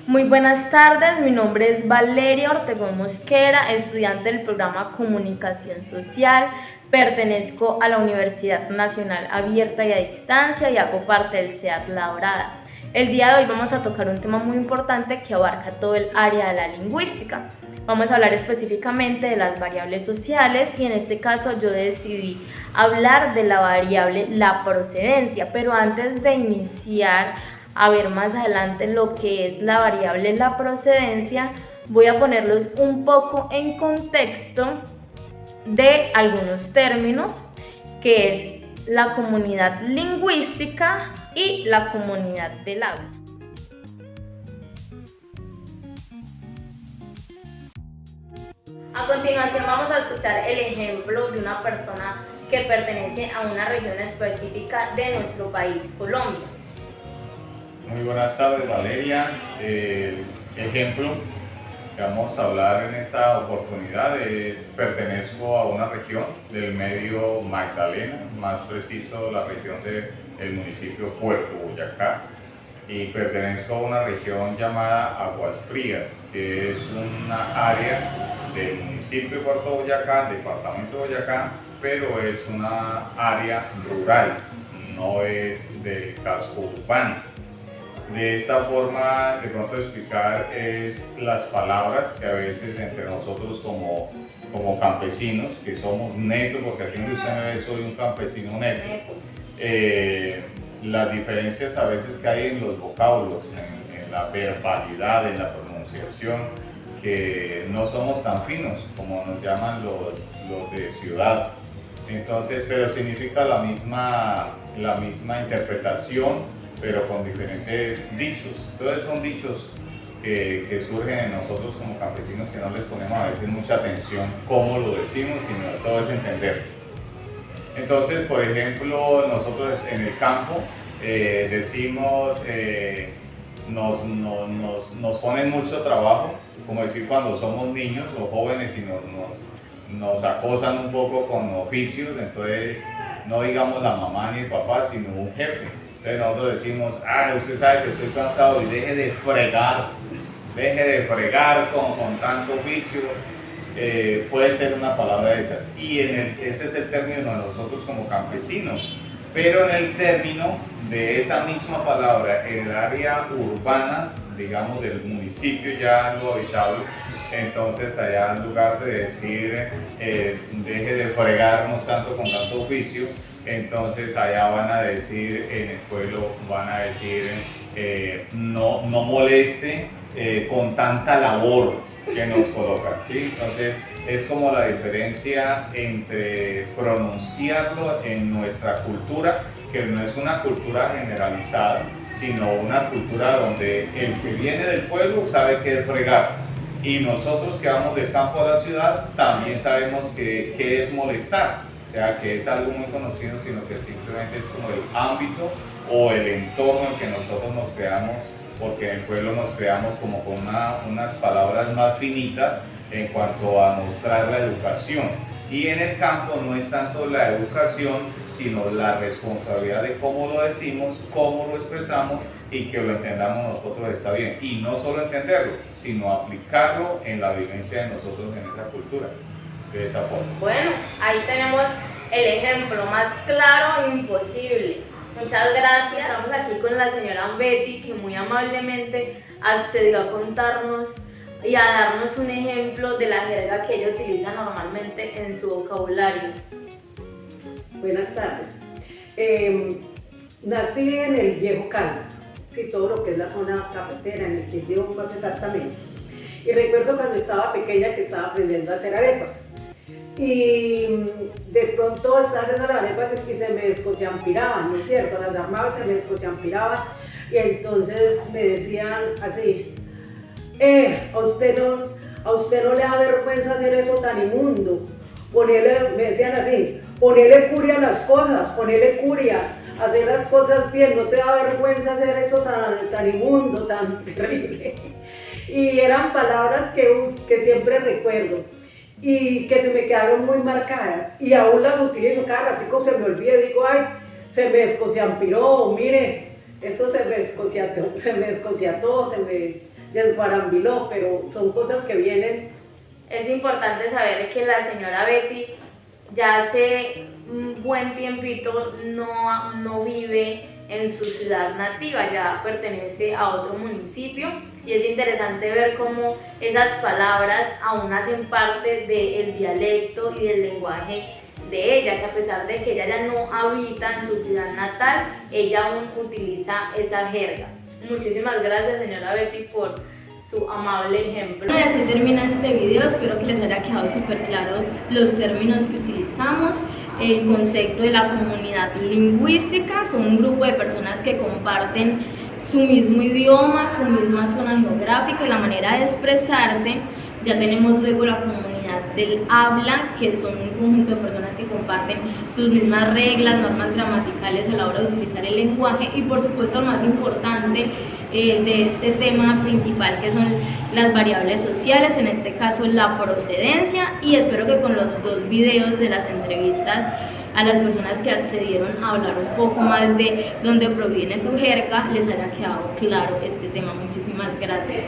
Muy buenas tardes, mi nombre es Valeria Ortegón Mosquera, estudiante del programa Comunicación Social, pertenezco a la Universidad Nacional Abierta y a Distancia y hago parte del SEAT La Dorada. El día de hoy vamos a tocar un tema muy importante que abarca todo el área de la lingüística. Vamos a hablar específicamente de las variables sociales y en este caso yo decidí hablar de la variable la procedencia, pero antes de iniciar a ver más adelante lo que es la variable la procedencia, voy a ponerlos un poco en contexto de algunos términos, que es la comunidad lingüística y la comunidad del habla. A continuación vamos a escuchar el ejemplo de una persona que pertenece a una región específica de nuestro país, Colombia. Muy buenas tardes, Valeria. El ejemplo que vamos a hablar en esta oportunidad es: pertenezco a una región del medio Magdalena, más preciso la región del municipio Puerto Boyacá, y pertenezco a una región llamada Aguas Frías, que es una área del municipio de Puerto Boyacá, departamento de Boyacá, pero es una área rural, no es del casco urbano. De esta forma, de pronto explicar es las palabras que a veces entre nosotros como campesinos, que somos netos, porque aquí donde usted me ve soy un campesino neto, las diferencias a veces que hay en los vocablos, en la verbalidad, en la pronunciación, que no somos tan finos como nos llaman los de ciudad. Entonces, pero significa la misma interpretación, pero con diferentes dichos. Entonces son dichos que surgen en nosotros como campesinos, que no les ponemos a veces mucha atención cómo lo decimos, sino todo es entender. Entonces, por ejemplo, nosotros en el campo decimos, nos ponen mucho trabajo, como decir cuando somos niños o jóvenes y nos acosan un poco con oficios, entonces no digamos la mamá ni el papá, sino un jefe. Entonces nosotros decimos: usted sabe que estoy cansado y deje de fregar con tanto oficio. Puede ser una palabra de esas. Y ese es el término de nosotros como campesinos. Pero en el término de esa misma palabra, en el área urbana, digamos del municipio ya lo habitable, entonces allá en lugar de decir deje de fregarnos tanto con tanto oficio, entonces allá van a decir, en el pueblo van a decir no moleste con tanta labor que nos colocan, ¿sí? Entonces es como la diferencia entre pronunciarlo en nuestra cultura, que no es una cultura generalizada, sino una cultura donde el que viene del pueblo sabe qué es fregar, y nosotros que vamos del campo a la ciudad también sabemos qué es molestar. O sea, que es algo muy conocido, sino que simplemente es como el ámbito o el entorno en que nosotros nos creamos, porque en el pueblo nos creamos como con unas palabras más finitas en cuanto a mostrar la educación. Y en el campo no es tanto la educación, sino la responsabilidad de cómo lo decimos, cómo lo expresamos, y que lo entendamos nosotros está bien. Y no solo entenderlo, sino aplicarlo en la vivencia de nosotros en esta cultura. De esa forma. Bueno, ahí tenemos el ejemplo más claro e imposible. Muchas gracias. Estamos aquí con la señora Betty, que muy amablemente accedió a contarnos y a darnos un ejemplo de la jerga que ella utiliza normalmente en su vocabulario. Buenas tardes. Nací en el Viejo Caldas, sí, todo lo que es la zona cafetera, en el que yo más exactamente. Y recuerdo cuando estaba pequeña que estaba aprendiendo a hacer arepas. Y de pronto estaba haciendo las arepas y se me descosiampiraban, ¿no es cierto? Las armaba y se me descosiampiraban. Y entonces me decían así: a usted no le da vergüenza hacer eso tan inmundo. Me decían así: ponele curia a las cosas, ponele curia, hacer las cosas bien, no te da vergüenza hacer eso tan inmundo, tan terrible. Y eran palabras que siempre recuerdo y que se me quedaron muy marcadas, y aún las utilizo. Cada ratico se me olvida y digo: ay, se me escociampiró, mire, esto se me escociató, desguarambiló, pero son cosas que vienen. Es importante saber que la señora Betty ya hace un buen tiempito no vive en su ciudad nativa, ya pertenece a otro municipio, y es interesante ver cómo esas palabras aún hacen parte del dialecto y del lenguaje de ella, que a pesar de que ella ya no habita en su ciudad natal, ella aún utiliza esa jerga. Muchísimas gracias, señora Betty, por su amable ejemplo. Y así termina este video, espero que les haya quedado súper claro los términos que utilizamos, el concepto de la comunidad lingüística. Son un grupo de personas que comparten su mismo idioma, su misma zona geográfica y la manera de expresarse. Ya tenemos luego la comunidad del habla, que son un conjunto de personas que comparten sus mismas reglas, normas gramaticales a la hora de utilizar el lenguaje, y por supuesto lo más importante de este tema principal, que son las variables sociales, en este caso la procedencia. Y espero que con los dos videos de las entrevistas a las personas que accedieron a hablar un poco más de dónde proviene su jerga les haya quedado claro este tema. Muchísimas gracias.